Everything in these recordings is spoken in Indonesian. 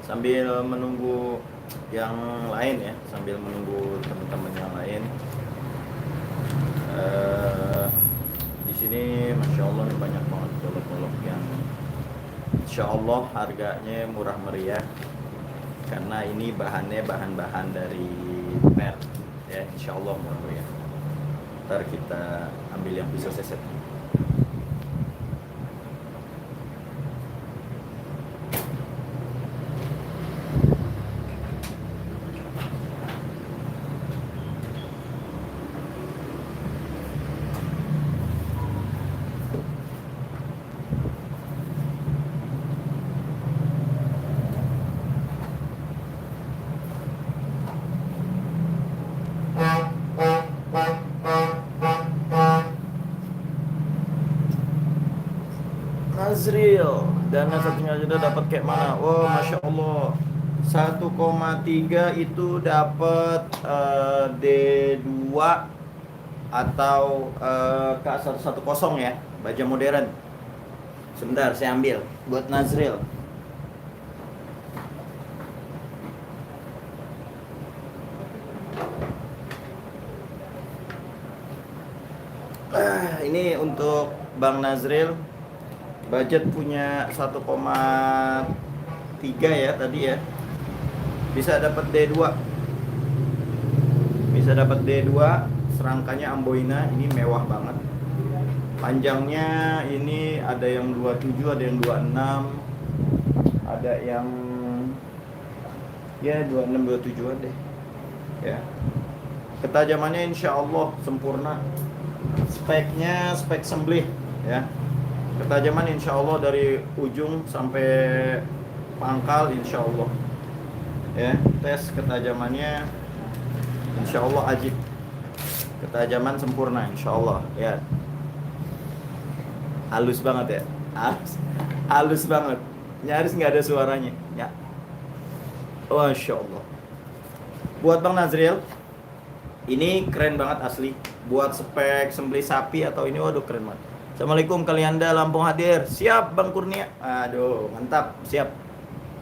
Sambil menunggu yang lain ya, sambil menunggu teman-teman yang lain. Di sini masya Allah nih banyak banget golok-golok yang insya Allah harganya murah meriah, karena ini bahannya bahan-bahan dari per ya, insya Allah murah meriah. Ntar kita ambil yang bisa seset. Nazril, dana satunya aja dapat kayak mana? Oh, masya Allah, 1,3 itu dapat D2 atau K110 ya, baja modern. Sebentar, saya ambil buat Nazril. Ini untuk Bang Nazril. Budget punya 1,3 ya tadi ya. Bisa dapat D2. Bisa dapat D2, serangkanya Amboina, ini mewah banget. Panjangnya ini ada yang 27, ada yang 26. Ada yang ya 26 27-an deh. Ya. Ketajamannya insya Allah sempurna. Speknya spek sembelih ya. Ketajaman insya Allah dari ujung sampai pangkal insya Allah ya. Tes ketajamannya insya Allah ajib. Ketajaman sempurna insya Allah ya. Halus banget ya, halus banget, nyaris nggak ada suaranya ya. Masya Allah. Buat Bang Nazril, ini keren banget asli. Buat spek sembelih sapi atau ini, waduh keren banget. Assalamualaikum Kalianda, Lampung hadir. Siap Bang Kurnia. Aduh, mantap, siap.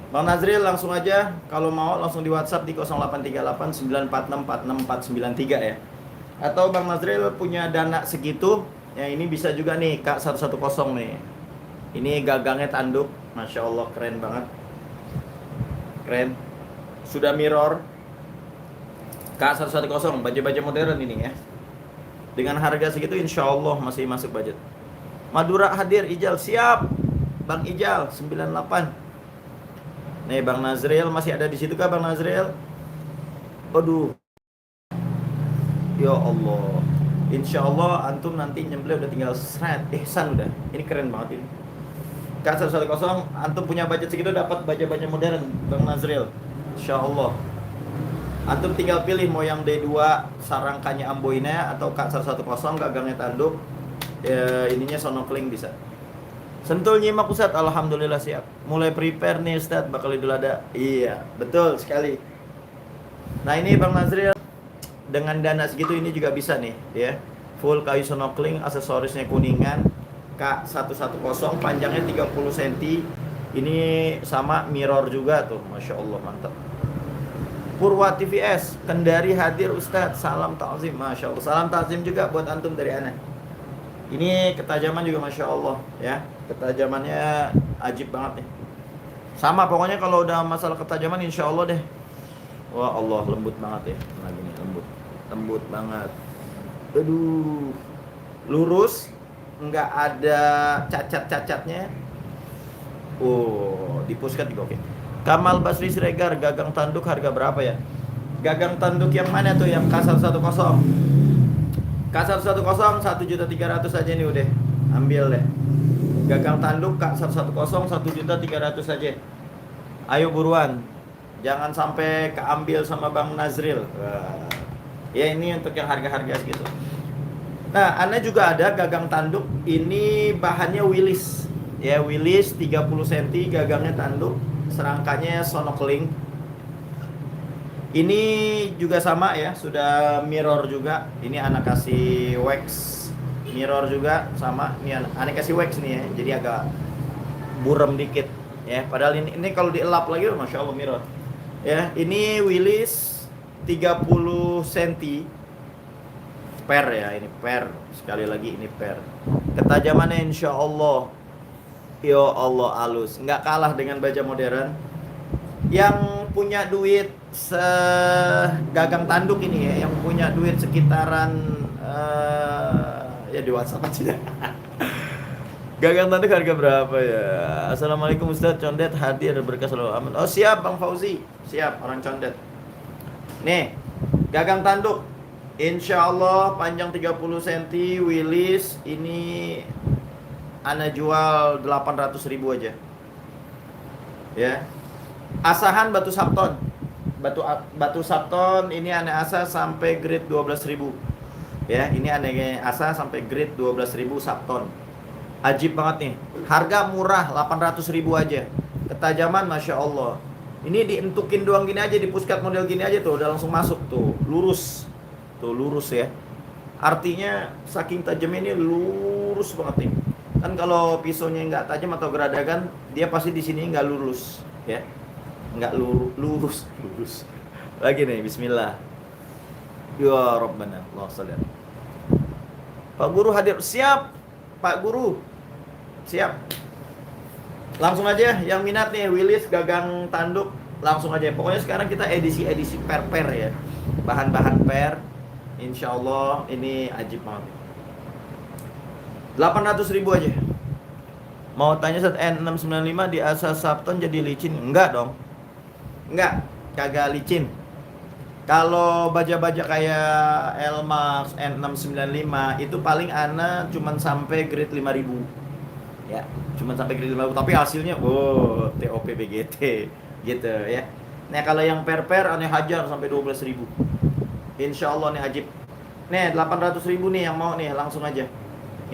Bang Nazril langsung aja, kalau mau langsung di WhatsApp di 0838 946 46493 ya. Atau Bang Nazril punya dana segitu, ya ini bisa juga nih K110 nih. Ini gagangnya tanduk, masya Allah keren banget. Keren. Sudah mirror. K110 baju-baju modern ini ya. Dengan harga segitu insya Allah masih masuk budget. Madura hadir, Ijal siap. Bang Ijal 98. Nih Bang Nazril masih ada di situ kah Bang Nazril? Aduh. Ya Allah. Insya Allah antum nanti nyembelih udah tinggal ihsan udah. Ini keren banget ini. K110 antum punya budget segitu dapat baju-baju modern Bang Nazril. Insya Allah. Antum tinggal pilih mau yang D2 sarangkanya Amboina atau K110 gagangnya tanduk. Ininya sonokling bisa. Sentul nyimak Ustaz, alhamdulillah siap. Mulai prepare nih Ustaz, bakal Idul Adha. Iya, betul sekali. Nah ini Bang Nazril dengan dana segitu ini juga bisa nih ya. Full kayu sonokling, aksesorisnya kuningan, K110 panjangnya 30 cm. Ini sama mirror juga tuh, masya Allah mantap. Purwa TVS, Kendari hadir Ustadz, salam ta'zim, masya Allah. Salam ta'zim juga buat antum dari Ana. Ini ketajaman juga masya Allah ya. Ketajamannya ajib banget nih. Sama pokoknya kalau udah masalah ketajaman insya Allah deh. Wah Allah lembut banget ya. Nah gini lembut banget. Aduh, lurus, nggak ada cacat-cacatnya. Oh, di puskat juga oke. Kamal Basri Siregar, gagang tanduk harga berapa ya? Gagang tanduk yang mana tuh? Yang K110. K110 1.300.000 aja nih udah. Ambil deh. Gagang tanduk K110 1.300.000 aja. Ayo buruan. Jangan sampai keambil sama Bang Nazril. Ya ini untuk yang harga-harga segitu. Nah, Ana juga ada gagang tanduk. Ini bahannya Willis. Ya, Willis 30 cm gagangnya tanduk. Serangkanya sonokling. Ini juga sama ya, sudah mirror juga. Ini anak kasih wax mirror juga sama. Ini anak kasih wax nih ya, jadi agak buram dikit. Ya, padahal ini kalau dielap lagi, masya Allah mirror. Ya, ini Willis 30 cm per ya, ini per. Sekali lagi ini per. Ketajamannya insya Allah, ya Allah halus, nggak kalah dengan baja modern. Yang punya duit segagang tanduk ini ya, yang punya duit sekitaran ya di WhatsApp aja. Gagang tanduk harga berapa ya? Assalamualaikum Ustadz, condet hadir berkah selalu amin. Oh siap Bang Fauzi, siap orang condet. Nih, gagang tanduk insya Allah panjang 30 cm Willis ini ana jual 800.000 aja. Ya. Asahan batu Sapton. Batu Sapton ini aneh asa sampai grade 12.000. Ya, ini aneh asa sampai grade 12.000 Sapton. Ajib banget nih. Harga murah 800.000 aja. Ketajaman masya Allah. Ini dientukin doang gini aja, di puskat model gini aja tuh, udah langsung masuk tuh, lurus. Tuh lurus ya. Artinya saking tajamnya ini lurus banget nih. Kan kalau pisaunya nggak tajam atau geradagan, dia pasti di sini nggak lurus, ya. Nggak lurus. Lagi nih, bismillah. Ya Rabbana, Allah salli. Pak Guru hadir, siap. Pak Guru, siap. Langsung aja yang minat nih Willis gagang tanduk, langsung aja. Pokoknya sekarang kita edisi per ya. Bahan-bahan per. Insya Allah ini ajib banget. 800.000 aja. Mau tanya saat N695 di asas Sapton jadi licin? Enggak dong. Enggak, kagak licin. Kalau baja-baja kayak Elmax N695 itu paling ana cuman sampai grade 5.000. Ya, cuman sampai grade 5.000 tapi hasilnya TOP BGT gitu ya. Nah, kalau yang per aneh hajar sampai 12.000. Insya Allah nih ajib. Nih 800.000 nih yang mau nih langsung aja.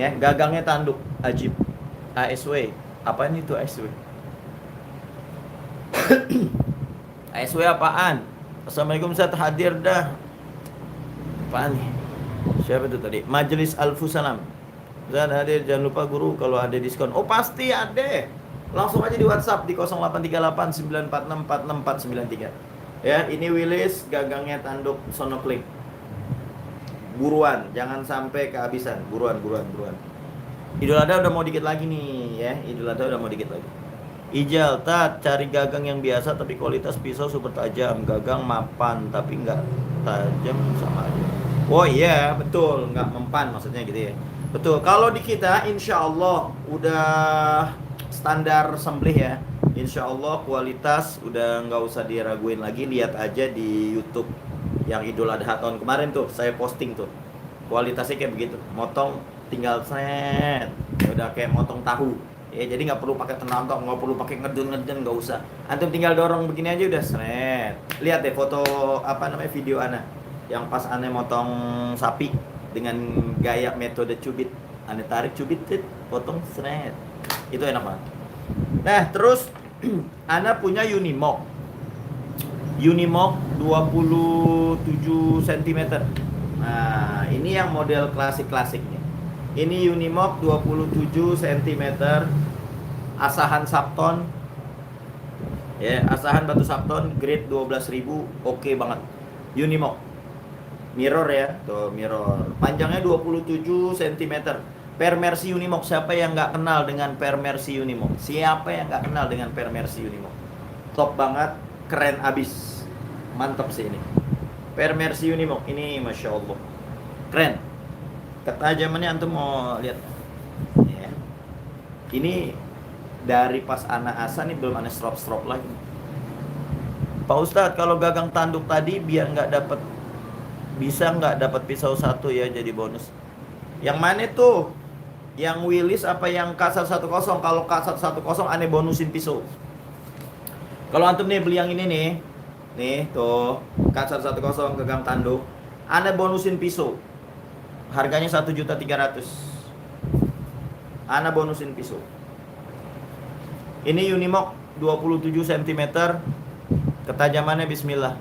Ya, gagangnya tanduk ajib. ASW. Apa ini tuh ASW? ASW apaan? Assalamualaikum Ustaz, hadir dah. Apaan nih? Siapa itu tadi? Majelis Al-Fusalam. Ustaz hadir, jangan lupa guru kalau ada diskon. Oh pasti ada. Langsung aja di WhatsApp di 083894646493. Ya, ini Willis gagangnya tanduk Sonoclip. Buruan, jangan sampai kehabisan. Buruan. Idul Adha udah mau dikit lagi nih ya. Idul Adha udah mau dikit lagi. Ijal, tat, cari gagang yang biasa tapi kualitas pisau super tajam. Gagang mapan tapi nggak tajam sama aja. Oh iya, betul, nggak mempan maksudnya gitu ya. Betul. Kalau di kita insya Allah udah standar sembelih ya. Insya Allah kualitas udah nggak usah diraguin lagi. Lihat aja di YouTube yang Idul Adha tahun kemarin tuh saya posting tuh. Kualitasnya kayak begitu. Motong tinggal set, udah kayak motong tahu. Ya, jadi nggak perlu pakai tenontok, nggak perlu pakai ngeden, nggak usah. Antum tinggal dorong begini aja udah seret. Lihat deh foto video ana yang pas ane motong sapi dengan gaya metode cubit. Ane tarik cubit, potong seret. Itu enak banget. Nah, terus ana punya Unimog 27 cm. Nah, ini yang model klasik-klasiknya. Ini Unimog 27 cm. Asahan Sapton. Ya, asahan batu Sapton grade 12.000, oke banget. Unimog. Mirror ya, tuh mirror. Panjangnya 27 cm. Per Mercy Unimog, siapa yang nggak kenal dengan Per Mercy Unimog? Siapa yang nggak kenal dengan Per Mercy Unimog? Top banget, keren abis. Mantap sih ini. Per Mercy Unimog ini masya Allah. Keren. Ketajamannya antum mau lihat ya. Ini dari pas anak asa nih belum ada strop lagi. Pak Ustadz, kalau gagang tanduk tadi biar nggak dapat, bisa nggak dapat pisau satu ya jadi bonus? Yang mana tuh? Yang Willis apa yang K110? Kalau K110 aneh bonusin pisau. Kalau antum nih beli yang ini nih tuh K110 gagang tanduk, aneh bonusin pisau. Harganya 1.300.000. Ana bonusin pisau. Ini Unimog 27 cm. Ketajamannya bismillah.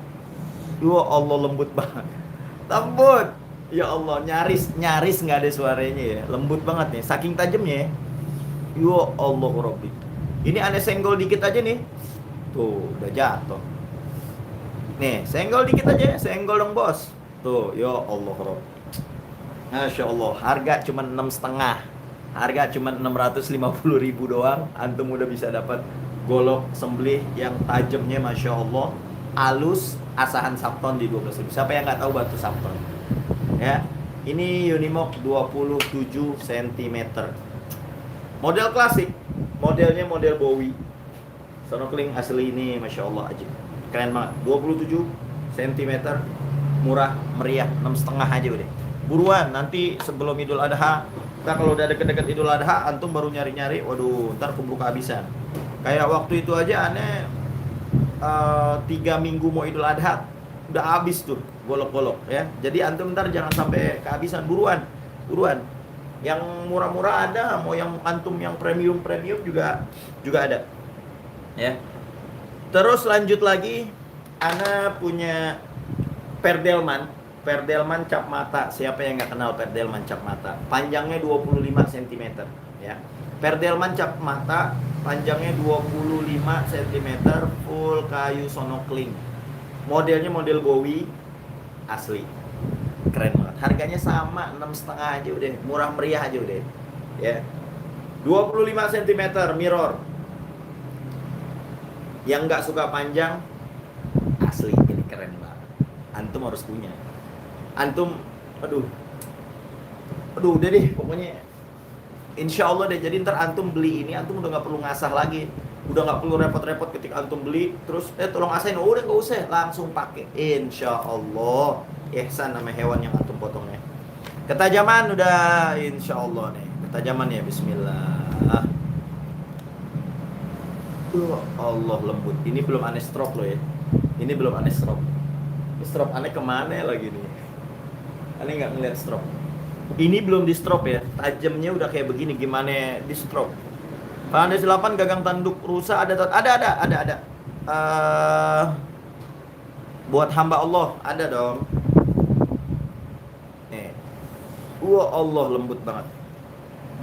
Ya Allah lembut banget. Lembut. Ya Allah, nyaris nggak ada suaranya ya. Lembut banget nih, saking tajamnya. Ya Allah Rabbi. Ini aneh senggol dikit aja nih. Tuh, udah jatuh. Nih, senggol dikit aja, senggol dong bos. Tuh, ya Allah Rob. Masya Allah, harga cuma 6,5. Harga cuma 650.000 doang. Antum udah bisa dapat golok sembelih yang tajamnya Masya Allah, halus, asahan Sapton di 12.000. Siapa yang nggak tahu batu Sapton? Ya, ini Unimog 27 cm. Model klasik, modelnya model Bowie. Snorkeling asli ini Masya Allah aja. Keren banget, 27 cm, murah, meriah, 6,5 aja udah. Buruan, nanti sebelum Idul Adha. Nah, kalau udah deket-deket Idul Adha, antum baru nyari-nyari, waduh, ntar keburu kehabisan. Kayak waktu itu aja aneh 3 minggu mau Idul Adha, udah habis tuh golok-golok ya. Jadi antum ntar jangan sampai kehabisan, buruan. Yang murah-murah ada, mau yang antum yang premium juga ada. Ya. Terus lanjut lagi, ana punya Perdelman cap mata. Siapa yang nggak kenal Perdelman cap mata? Panjangnya 25 cm ya. Perdelman cap mata panjangnya 25 cm, full kayu sonokling. Modelnya model Bowie asli. Keren banget. Harganya sama 6,5 aja udah, murah meriah aja udah. Ya. 25 cm mirror. Yang nggak suka panjang, asli ini keren banget. Antum harus punya. Antum, aduh udah deh pokoknya. Insya Allah deh. Jadi ntar antum beli ini, antum udah nggak perlu ngasah lagi, udah nggak perlu repot-repot ketika antum beli terus tolong asahin. Udah nggak usah, langsung pakai. Insya Allah ihsan nama hewan yang antum potongnya. Ketajaman udah insya Allah nih. Ketajaman ya bismillah. Allah lembut. Ini belum aneh strop loh ya. Ini belum aneh strop. Ini strop aneh kemana lagi nih? Aneh nggak ngeliat strop. Ini belum di strop ya. Tajamnya udah kayak begini. Gimana di strop? Pada 8 gagang tanduk rusa ada. Buat hamba Allah ada dong. Nih. Allah lembut banget.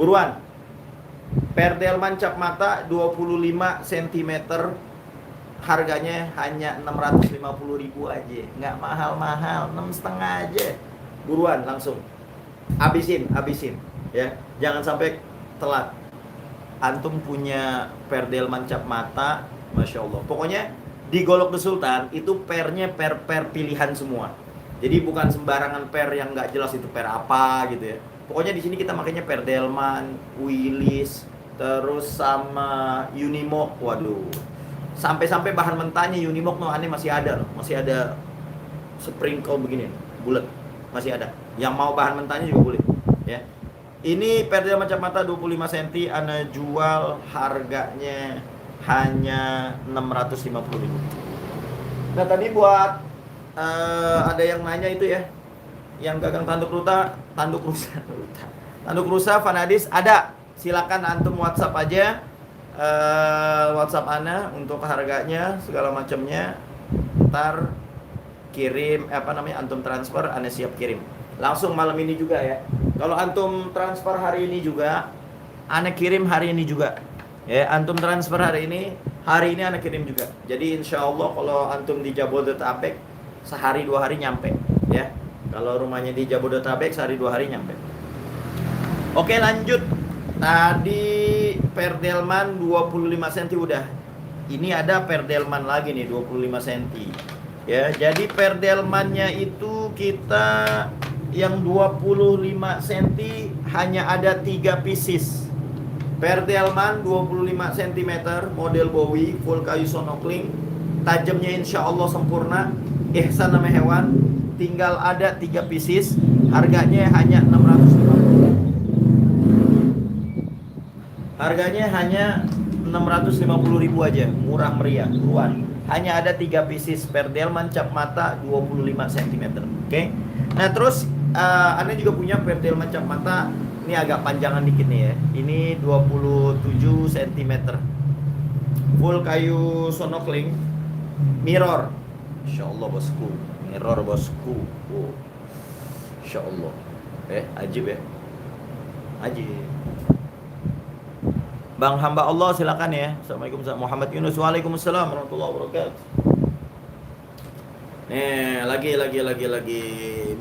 Buruan. Perdelman cap mata 25 cm. Harganya hanya 650.000 aja. Nggak mahal-mahal, 6,5 aja. Buruan langsung. Habisin ya. Jangan sampai telat. Antum punya Perdelman cap mata, Masya Allah. Pokoknya di Golok The Sultan itu pernya per pilihan semua. Jadi bukan sembarangan per yang nggak jelas itu per apa gitu ya. Pokoknya di sini kita makanya Perdelman, Willis, terus sama Unimog. Waduh. Sampai-sampai bahan mentahnya Unimog aneh masih ada loh. Masih ada sprinkle begini, bulat. Masih ada. Yang mau bahan mentahnya juga boleh, ya. Ini Perdelman cap mata 25 cm ana jual harganya hanya 650.000. Nah, tadi buat ada yang nanya itu ya. Yang gagang tanduk rusa Vanadis ada. Silakan antum WhatsApp aja. WhatsApp ana untuk harganya segala macamnya. Ntar kirim antum transfer, ana siap kirim langsung malam ini juga ya. Kalau antum transfer hari ini juga, ana kirim hari ini juga ya. Antum transfer hari ini ana kirim juga. Jadi insya Allah kalau antum di Jabodetabek sehari 2 hari nyampe ya. Kalau rumahnya di Jabodetabek sehari 2 hari nyampe. Oke, lanjut. Tadi Perdelman 25 cm udah. Ini ada Perdelman lagi nih 25 cm. Ya, jadi Perdelmannya itu kita yang 25 cm hanya ada 3 pieces. Perdelman 25 cm model Bowie full kayu sonokling. Tajamnya insya Allah sempurna. Ihsan nama hewan. Tinggal ada 3 pieces. Harganya hanya 650. Harganya hanya 650.000 aja, murah meriah, buruan. Hanya ada 3 pieces Perdelman cap mata 25 cm. Oke. Nah, terus Anda juga punya Perdelman cap mata. Ini agak panjangan dikit nih ya. Ini 27 cm. Full kayu sonokling. Mirror. Insya Allah bosku. Mirror bosku. Oh. Insya Allah. Ajib ya. Ajib. Bang hamba Allah silakan ya. Assalamualaikum Muhammad Yunus. Waalaikumsalam warahmatullahi wabarakatuh. Nih, lagi.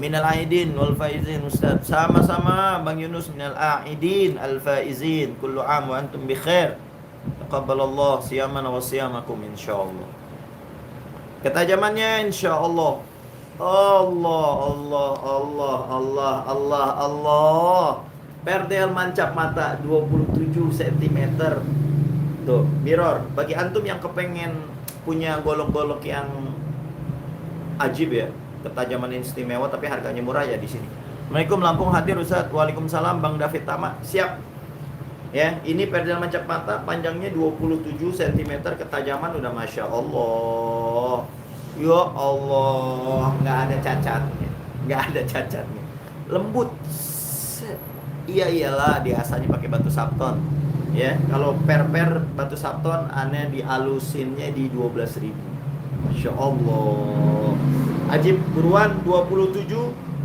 Minal aidin wal faizin Ustaz. Sama-sama Bang Yunus, minal aidin al faizin. Kullu am wa antum bi khair. Taqabbalallah siyamana wa siyamakum insyaallah. Ketajamannya insyaallah. Allah. Perdel mancap mata 27 cm. Tuh, mirror. Bagi antum yang kepengen punya golok-golok yang ajib ya, ketajaman istimewa tapi harganya murah ya di sini. Assalamualaikum Lampung hadir Ustaz. Waalaikumsalam Bang David Tama. Siap. Ya, ini perdel mancap mata panjangnya 27 cm, ketajaman udah Masya Allah. Ya Allah, nggak ada cacatnya. Lembut. Iya iyalah, biasanya pakai batu sapton. Ya, kalau per batu sapton aneh dialusinnya di 12.000. Masya Allah. Ajib, buruan 27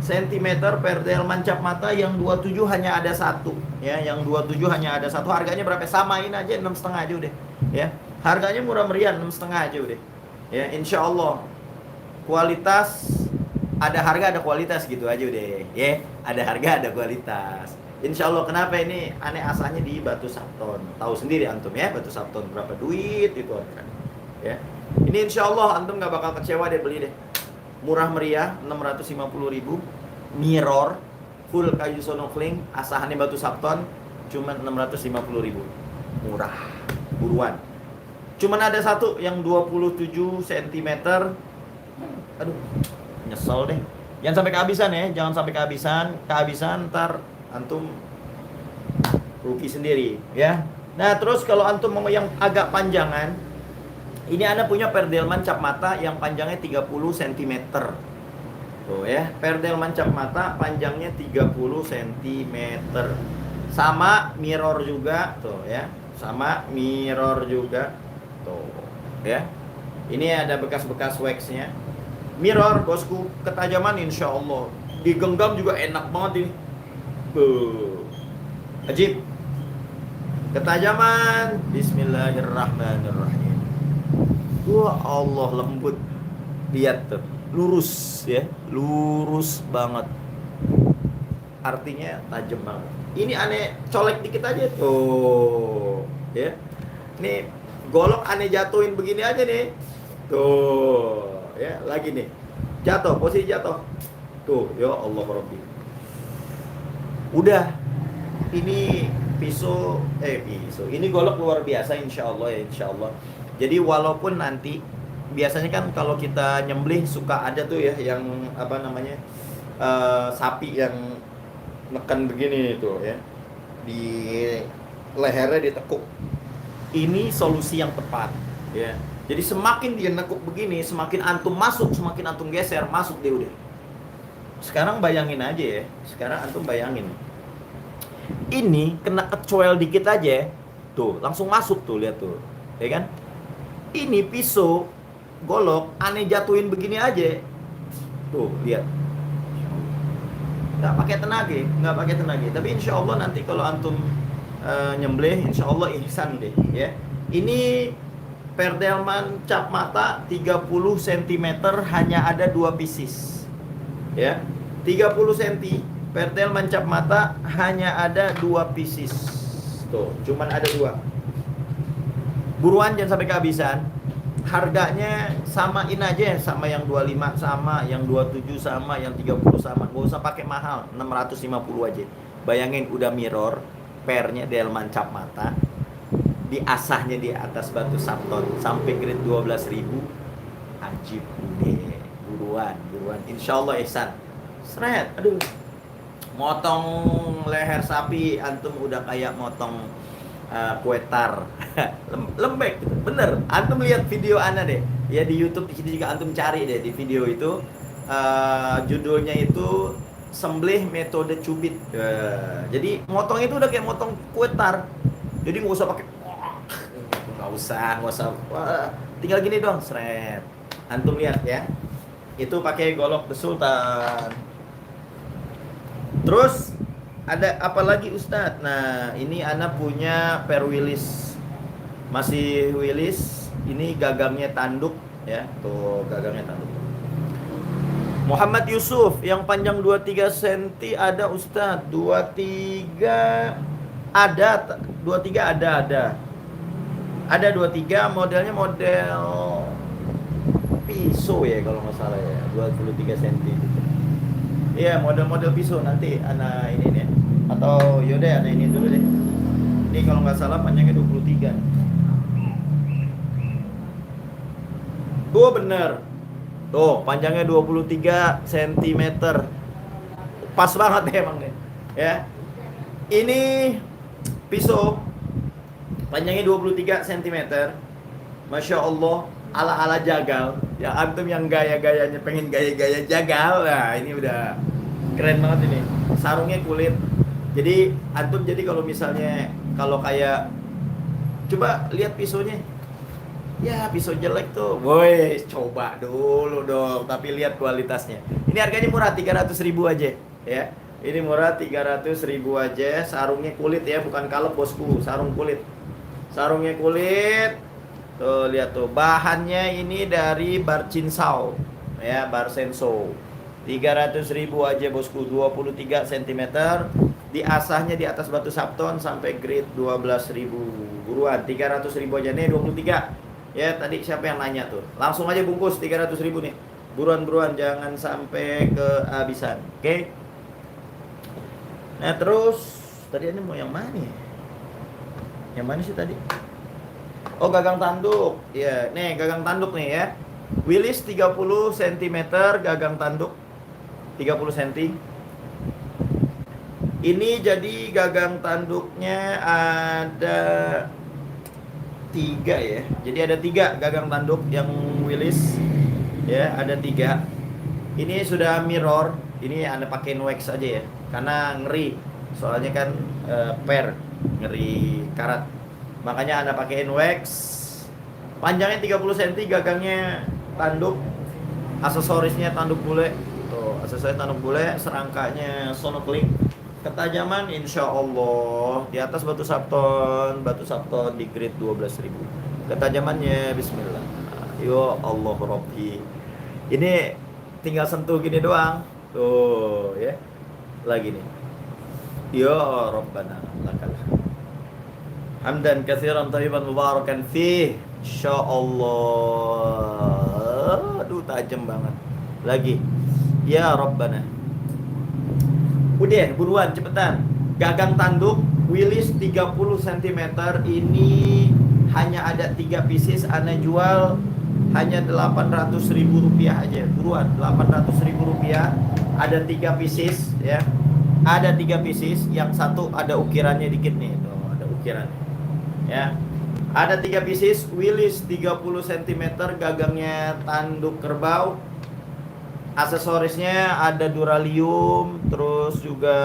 cm perdel mancap mata, yang 27 hanya ada satu. Ya, yang 27 hanya ada satu. Harganya berapa? Samain aja 6,5 aja udah. Ya, harganya murah meriah 6,5 aja udah. Ya, insya Allah kualitas, ada harga ada kualitas gitu aja udah. Ya, ada harga ada kualitas. Insya Allah. Kenapa ini aneh asahnya di batu sapton? Tahu sendiri antum ya, batu sapton berapa duit itu kan. Ya, ini insya Allah antum nggak bakal kecewa deh beli deh. Murah meriah 650.000. Mirror full kayu sonokling, asahannya batu sapton, cuma 650.000. Murah, buruan. Cuman ada satu yang 27 cm. Aduh, nyesel deh. Jangan sampai kehabisan ya, jangan sampai kehabisan ntar antum rugi sendiri ya. Nah, terus kalau antum mau yang agak panjangan, ini Anda punya perdel mancap mata yang panjangnya 30 cm. Tuh ya, perdel mancap mata panjangnya 30 cm. Sama mirror juga, tuh ya. Sama mirror juga. Tuh, ya. Ini ada bekas-bekas waxnya. Mirror, bosku, ketajaman insya Allah. Digenggam juga enak banget ini. Ajib. Ketajaman. Bismillahirrahmanirrahim. Wah, Allah lembut. Lihat tuh, lurus ya, lurus banget. Artinya tajam banget. Ini aneh colek dikit aja tuh, ya. Nih golok aneh jatuhin begini aja nih. Tuh, ya, lagi nih. Jatuh, posisi jatuh. Tuh, ya Allah Rabbi. Udah. Ini pisau. Ini golok luar biasa insyaallah ya, insyaallah. Jadi walaupun nanti biasanya kan kalau kita nyembelih suka ada tuh ya yang apa namanya, sapi yang neken begini tuh ya, di lehernya ditekuk. Ini solusi yang tepat ya. Jadi semakin dia nekuk begini, semakin antum masuk, semakin antum geser, masuk dia udah. Sekarang bayangin aja ya, sekarang antum bayangin. Ini kena kecoel dikit aja, tuh langsung masuk tuh, lihat tuh, ya kan? Ini pisau golok aneh jatuhin begini aja, tuh lihat. Nggak pakai tenaga, tapi insya Allah nanti kalau antum nyembelih, insya Allah ihsan deh ya. Ini perdel mancap mata 30 cm, hanya ada 2 pieces ya. 30 cm perdel mancap mata hanya ada 2 pieces. Tuh, cuman ada 2. Buruan jangan sampai kehabisan. Harganya samain aja, sama yang 25 sama, yang 27 sama, yang 30 sama. Gak usah pakai mahal, 650 aja. Bayangin udah mirror, pernya del mancap mata, diasahnya di atas batu sapton sampai grade 12.000. Ajib deh. Buruan. Insyaallah ihsan. Seret. Aduh. Motong leher sapi antum udah kayak motong kue tar. Lembek gitu. Bener, antum lihat video ana deh ya di YouTube, di sini juga antum cari deh di video itu, judulnya itu sembelih metode cubit. Jadi motong itu udah kayak motong kue tar. Jadi nggak usah pakai, nggak usah. Wah, tinggal gini doang, seret. Antum lihat ya, itu pakai golok The Sultan. Terus Ada apa lagi Ustadz? Nah, ini anak punya per Willis. Masih Willis. Ini gagangnya tanduk ya. Tuh gagangnya tanduk. Muhammad Yusuf yang panjang 23 cm ada Ustadz. 23 ada 23 ada. Ada 23 modelnya model pisau ya kalau nggak salah ya. 23 cm. Iya, model-model pisau nanti anak ini nih. Atau yaudah anak ini dulu deh. Ini kalau nggak salah panjangnya 23. Oh bener. Tuh panjangnya 23 cm. Pas banget deh emang deh. Ya. Ini pisau panjangnya 23 cm. Masya Allah, ala-ala jagal. Ya antum yang gaya-gayanya pengen gaya-gaya jagal. Nah ini udah keren banget ini. Sarungnya kulit. Jadi antum jadi kalau misalnya kalau kayak coba lihat pisaunya. Ya pisau jelek tuh. Woi, coba dulu dong. Tapi lihat kualitasnya. Ini harganya murah 300.000 aja ya. Ini murah 300.000 aja. Sarungnya kulit ya, bukan kalep bosku. Sarung kulit. Sarungnya kulit. Tuh lihat tuh, bahannya ini dari Barcinsau ya, Barsenso. 300.000 aja bosku, 23 cm. Diasahnya di atas batu Sapton sampai grade 12.000. Buruan 300.000 aja nih 23. Ya, tadi siapa yang nanya tuh? Langsung aja bungkus 300.000 nih. Buruan-buruan jangan sampai kehabisan. Oke? Nah, terus tadi ini mau yang mana ya? Yang mana sih tadi? Oh, gagang tanduk. Ya, nih gagang tanduk nih ya. Willis 30 cm gagang tanduk. 30 cm. Ini jadi gagang tanduknya ada 3 ya. Jadi ada 3 gagang tanduk yang Willis. Ya, ada 3. Ini sudah mirror. Ini Anda pakai wax aja ya. Karena ngeri. Soalnya kan per ngeri karat. Makanya Anda pakein wax. Panjangnya 30 cm, gagangnya tanduk. Aksesorisnya tanduk bule. Tuh, aksesoris tanduk bule, serangkanya Sonoclink. Ketajaman insya Allah di atas batu Sapton di grade 12.000. Ketajamannya bismillah. Yo Allah Rabbi. Ini tinggal sentuh gini doang. Tuh ya. Lagi nih. Ya Rabbana lakal hamdan katsiran thayyiban mubarakan fih. Insyaallah. Aduh tajam banget. Lagi. Ya Rabbana. Udah buruan cepetan. Gagang tanduk Willis 30 cm ini hanya ada 3 pieces. Ana jual hanya 800.000 rupiah aja. Buruan 800.000 rupiah. Ada 3 pieces ya. Ada 3 pieces. Yang satu ada ukirannya dikit nih. Tuh, ada ukirannya. Ya. Ada 3 pieces Willis 30 cm gagangnya tanduk kerbau. Aksesorisnya ada duralium, terus juga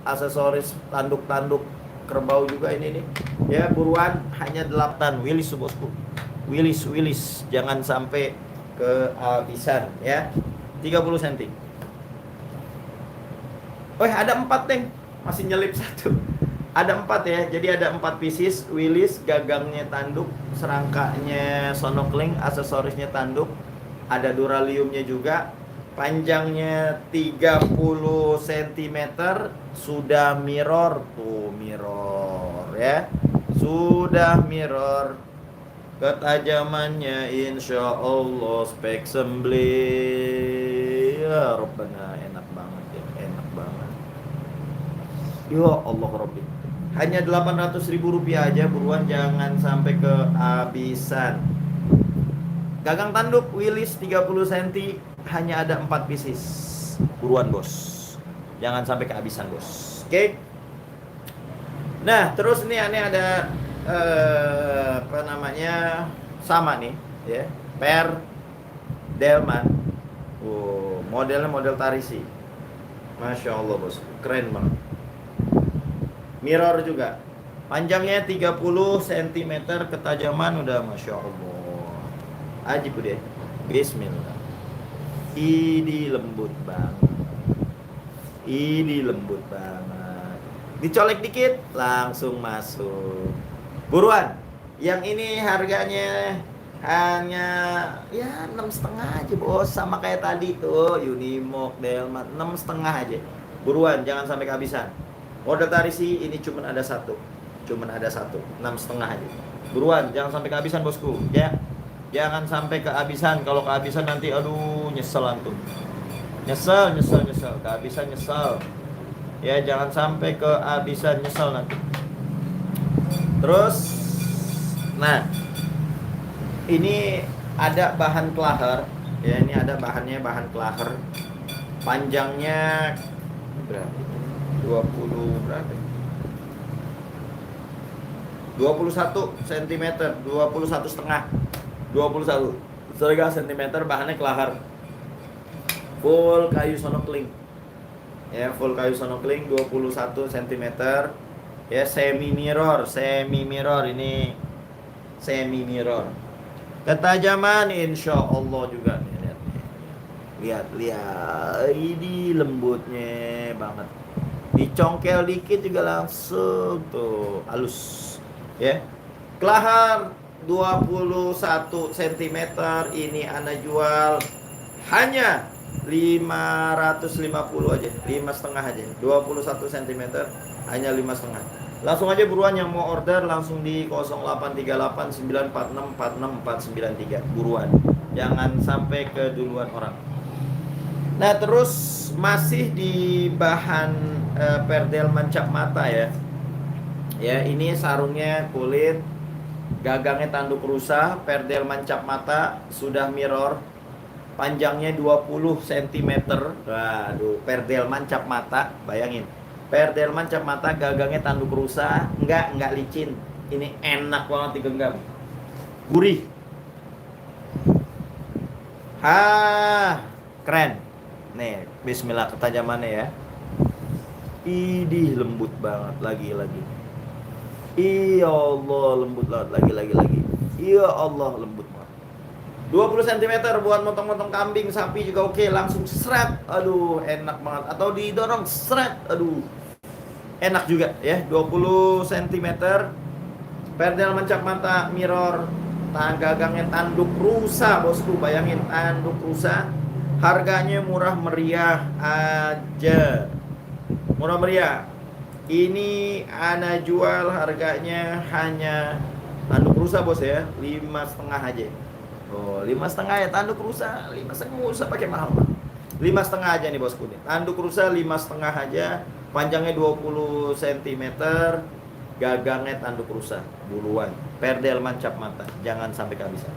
aksesoris tanduk-tanduk kerbau juga ini nih. Ya, buruan hanya 8 Willis bosku. Willis, jangan sampai kehabisan ya. 30 cm. Oh, ada 4 Teng. Masih nyelip 1. Ada 4 ya. Jadi ada 4 pieces Willis, gagangnya tanduk, serangkanya Sonoclink, aksesorisnya tanduk. Ada duraliumnya juga. Panjangnya 30 cm. Sudah mirror. Tuh mirror ya. Sudah mirror. Ketajamannya insya Allah spek sembelih. Ya Rabbana, enak banget ya. Enak banget. Ya Allah Rabbi. Hanya 800.000 rupiah aja. Buruan jangan sampai kehabisan. Gagang tanduk Willis 30 cm hanya ada 4 pieces. Buruan bos. Jangan sampai kehabisan bos. Oke. Nah, terus nih aneh ada apa namanya? Sama nih, ya. Per Delman. Modelnya model Tarisi. Masya Allah bos. Keren banget. Mirror juga. Panjangnya 30 cm, ketajaman udah Masya Allah. Ajib deh. Bismillah. Ini lembut banget. Ini lembut banget. Dicolek dikit langsung masuk. Buruan. Yang ini harganya hanya ya 6,5 aja bos, sama kayak tadi tuh Unimog, Delmat 6,5 aja. Buruan, jangan sampai kehabisan. Model Tarisi ini cuma ada satu, 6,5 aja. Buruan, jangan sampai kehabisan bosku, ya. Jangan sampai kehabisan. Kalau kehabisan nanti aduh nyesel antum. Nyesel, kehabisan nyesel. Ya, jangan sampai kehabisan nyesel nanti. Terus nah, ini ada bahan klaher. Ya, ini ada bahannya, bahan klaher. Panjangnya berapa? 20 berapa? 21 cm, 21,5. 21 cm, bahannya klaher. Full kayu sonokling. Ya, full kayu sonokling 21 cm. Ya, semi mirror ini semi mirror. Ketajaman insya Allah juga nih, lihat ini lembutnya banget. Dicongkel dikit juga langsung tuh halus. Ya, kelahar 21 cm ini ana jual hanya 550 aja, 5,5 aja. 21 cm hanya 5,5. Langsung aja buruan yang mau order, langsung di 083894646493. Buruan, jangan sampai keduluan orang. Nah, terus masih di bahan perdel mencap mata ya. Ya, ini sarungnya kulit, gagangnya tanduk rusa, perdel mencap mata, sudah mirror. Panjangnya 20 cm. Waduh, perdel mancap mata, bayangin. Perdel mancap mata, gagangnya tanduk rusa, enggak licin. Ini enak banget digenggam. Gurih. Keren. Nih, bismillah ketajamannya ya. Idih lembut banget lagi. Ya Allah, lembut banget lagi. Ya Allah, lembut banget. 20 cm buat motong-motong kambing, sapi juga oke. Langsung seret, aduh enak banget. Atau didorong seret, aduh enak juga ya. 20 cm, perdel mencap mata, mirror, gagangnya tanduk rusa bosku. Bayangin, tanduk rusa. Harganya murah meriah aja. Murah meriah. Ini ana jual harganya hanya tanduk rusa bos ya, 5,5 aja. Oh, 5,5 ya tanduk rusa, 5,5 usah pakai mahal. 5,5 aja nih bosku nih. Tanduk rusa 5,5 aja, panjangnya 20 cm, gagangnya tanduk rusa. Buruan, perdel mancap mata, jangan sampai kehabisan.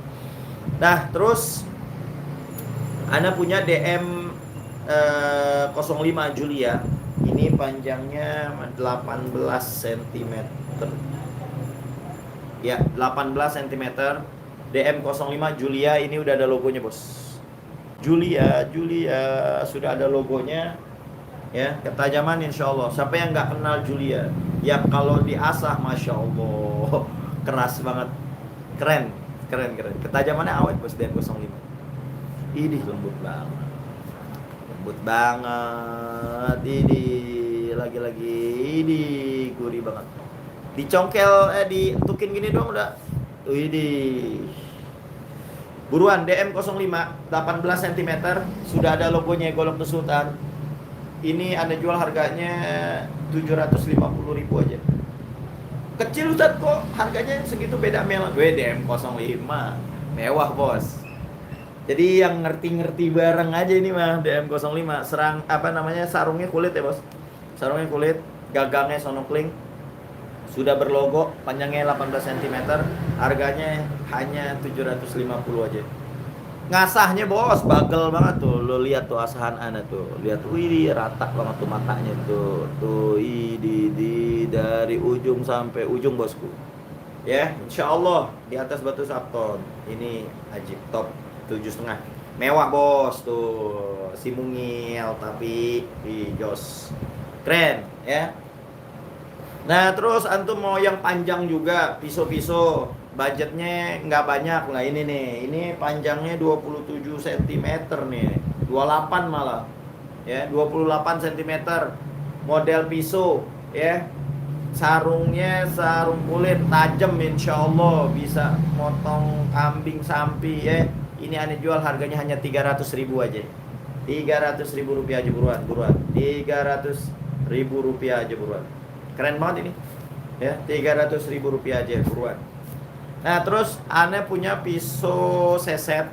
Nah, terus ana punya DM 05 Julia. Ini panjangnya 18 cm. Ya, 18 cm. DM05 Julia, ini udah ada logonya bos. Julia sudah ada logonya. Ya, ketajaman insya Allah. Siapa yang nggak kenal Julia? Ya kalau diasah masya Allah keras banget, keren. Ketajamannya awet bos DM05. Ini lembut banget. Ini lagi ini gurih banget. Dicongkel ditukin gini doang udah. Ini buruan DM05 18 cm, sudah ada logonya Golok Sultan. Ini Anda jual harganya 750.000 aja. Kecil Ustaz kok harganya segitu beda mel. DM05 mewah bos. Jadi yang ngerti bareng aja ini mah DM05. Sarungnya kulit ya bos. Sarungnya kulit, gagangnya sonokling. Sudah berlogo, panjangnya 18 cm, harganya hanya 750 aja. Ngasahnya bos, bagel banget tuh. Lo lihat tuh asahan ana tuh. Lihat, wih rata banget tuh matanya tuh. Tuh, di dari ujung sampai ujung bosku. Ya, insya Allah di atas batu sabton. Ini ajib top 7,5. Mewah bos tuh. Si mungil tapi jos. Keren ya. Nah terus antum mau yang panjang juga, pisau-pisau, budgetnya nggak banyak. Nah ini panjangnya 27 cm nih, 28 malah. ya, 28 cm, model pisau, ya, sarungnya sarung kulit tajam, insya Allah bisa motong kambing sapi, ya. Ini aneh jual harganya hanya 300.000 aja, 300.000 rupiah aja, buruan 300.000 rupiah aja, buruan. Keren banget ini, ya, 300.000 rupiah aja, buruan. Nah, terus aneh punya pisau seset,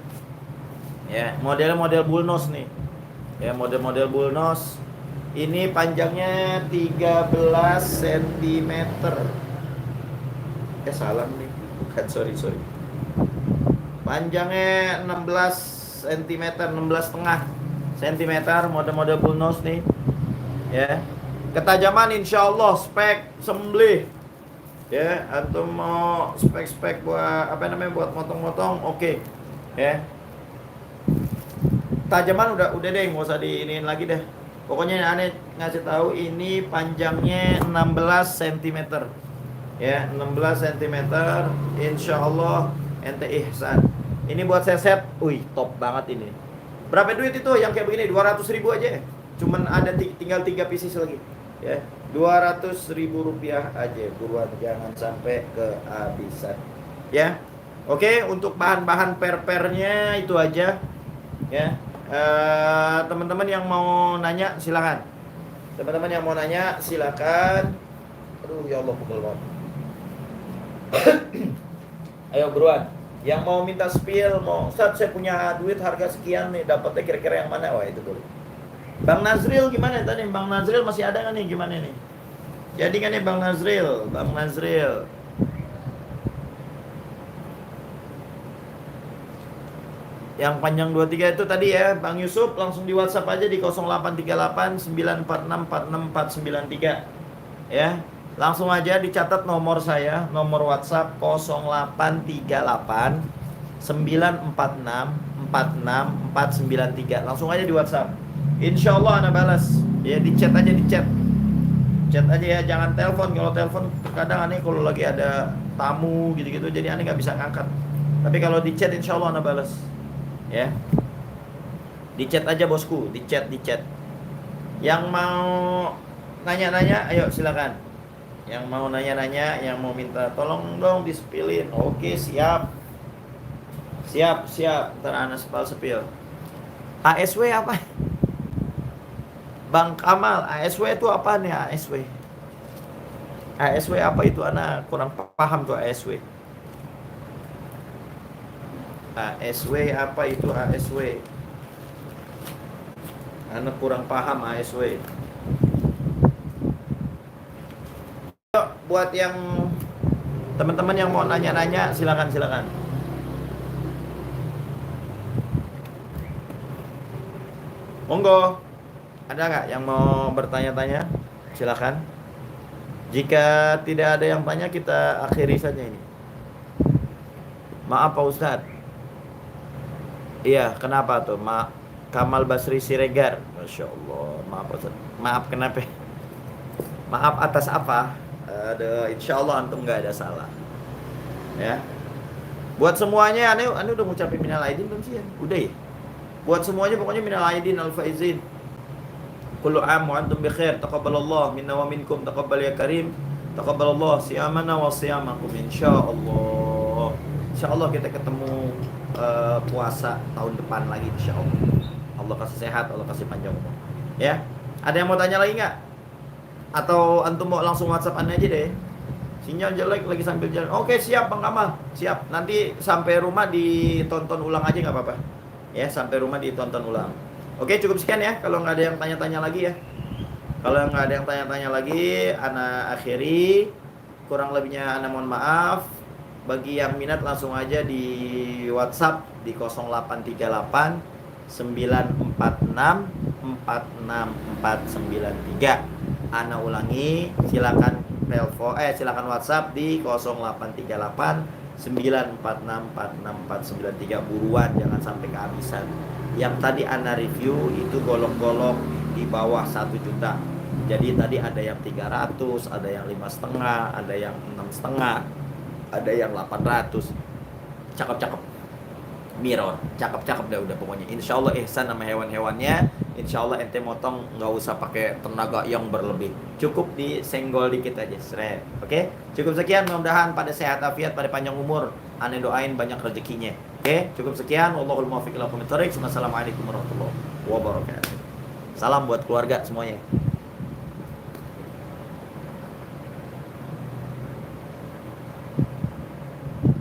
ya, model bullnose nih, ya, model bullnose. Ini panjangnya 13 cm. Salah nih, bukan, sorry. Panjangnya 16 cm, 16,5 cm, model bullnose nih, ya. Ketajaman insya Allah spek sembelih, ya. Antum mau spek buat buat motong-motong, oke. Ya, tajaman udah deh, nggak usah diiniin lagi deh. Pokoknya aneh ngasih tahu ini panjangnya 16 cm, ya, 16 cm, insya Allah ente ihsan. Ini buat seset, top banget ini. Berapa duit itu yang kayak begini? 200.000 aja. Cuman ada tinggal 3 pieces lagi, ya. 200.000 rupiah aja, buruan, jangan sampai kehabisan, ya. Oke, untuk bahan-bahan perpernya itu aja, ya. Teman-teman yang mau nanya silakan. Aduh, ya Allah, pukul banget. Ayo buruan. Yang mau minta spill, mau Ustaz saya punya duit harga sekian nih, dapatnya kira-kira yang mana? Wah, itu boleh. Bang Nazril gimana tadi? Bang Nazril masih ada nggak nih? Gimana nih? Jadi kan nih Bang Nazril. Yang panjang 23 itu tadi ya, Bang Yusuf, langsung di WhatsApp aja di 0838 946 46493. Ya. Langsung aja dicatat nomor saya, nomor WhatsApp 0838 946 46493. Langsung aja di WhatsApp. Insya Allah Ana balas. Ya, di chat aja, Chat aja ya, jangan telepon. Kalau telepon kadang aneh kalau lagi ada tamu gitu-gitu, jadi aneh nggak bisa ngangkat. Tapi kalau di chat insya Allah Ana balas. Ya, di chat aja bosku, di chat. Yang mau nanya-nanya, ayo silakan. Yang mau nanya-nanya, yang mau minta tolong dong dispilin, oke, siap. Ntar ana sepil. ASW apa? Bang Kamal, ASW itu apa nih? ASW apa itu? Ana kurang paham tuh ASW. ASW apa itu ASW? Anak kurang paham ASW. Yuk, buat yang teman-teman yang mau nanya-nanya silakan. Monggo. Ada nggak yang mau bertanya-tanya? Silakan. Jika tidak ada yang tanya, kita akhiri saja ini. Maaf Pak Ustadz. Iya, kenapa tuh? Kamal Basri Siregar. Masya Allah. Maaf Ustaz. Maaf kenapa? Maaf atas apa? Insya Allah antum nggak ada salah. Ya. Buat semuanya, ane udah ngucapin minal aidin belum sih ya? Udah ya? Buat semuanya pokoknya minal aidin al-faizin. Kullu am wa antum bi khair. Taqabbalallah minna wa minkum. Taqabbal ya karim. Taqabbalallah siyamana wa siyamakum, insyaallah. Insyaallah kita ketemu puasa tahun depan lagi, insyaallah. Allah kasih sehat, Allah kasih panjang umur. Ya. Ada yang mau tanya lagi nggak? Atau antum mau langsung WhatsApp aja deh. Sinyal jelek lagi sambil jalan. Oke, siap Bang Kamal. Siap. Nanti sampai rumah ditonton ulang aja nggak apa-apa. Ya, sampai rumah ditonton ulang. Oke, cukup sekian ya. Kalau nggak ada yang tanya-tanya lagi ya. Kalau nggak ada yang tanya-tanya lagi, ana akhiri. Kurang lebihnya ana mohon maaf. Bagi yang minat langsung aja di WhatsApp di 0838 946 46493. Ana ulangi, silakan silakan WhatsApp di 0838 946 46493. Buruan, jangan sampai kehabisan. Yang tadi ana review itu golok-golok di bawah 1 juta. Jadi tadi ada yang 300, ada yang 5,5, ada yang 6,5, ada yang 800. Cakep. Mirror, cakep dah udah pokoknya. Insya Allah ihsan sama hewan-hewannya. insya Allah ente motong nggak usah pakai tenaga yang berlebih, cukup disenggol dikit aja, seret. Oke, cukup sekian, mudah-mudahan pada sehat afiat, pada panjang umur, ane doain banyak rezekinya. Oke, cukup sekian, wallahul muwaffiq ila aqwamit thoriq. Wassalamualaikum warahmatullahi wabarakatuh. Salam buat keluarga semuanya.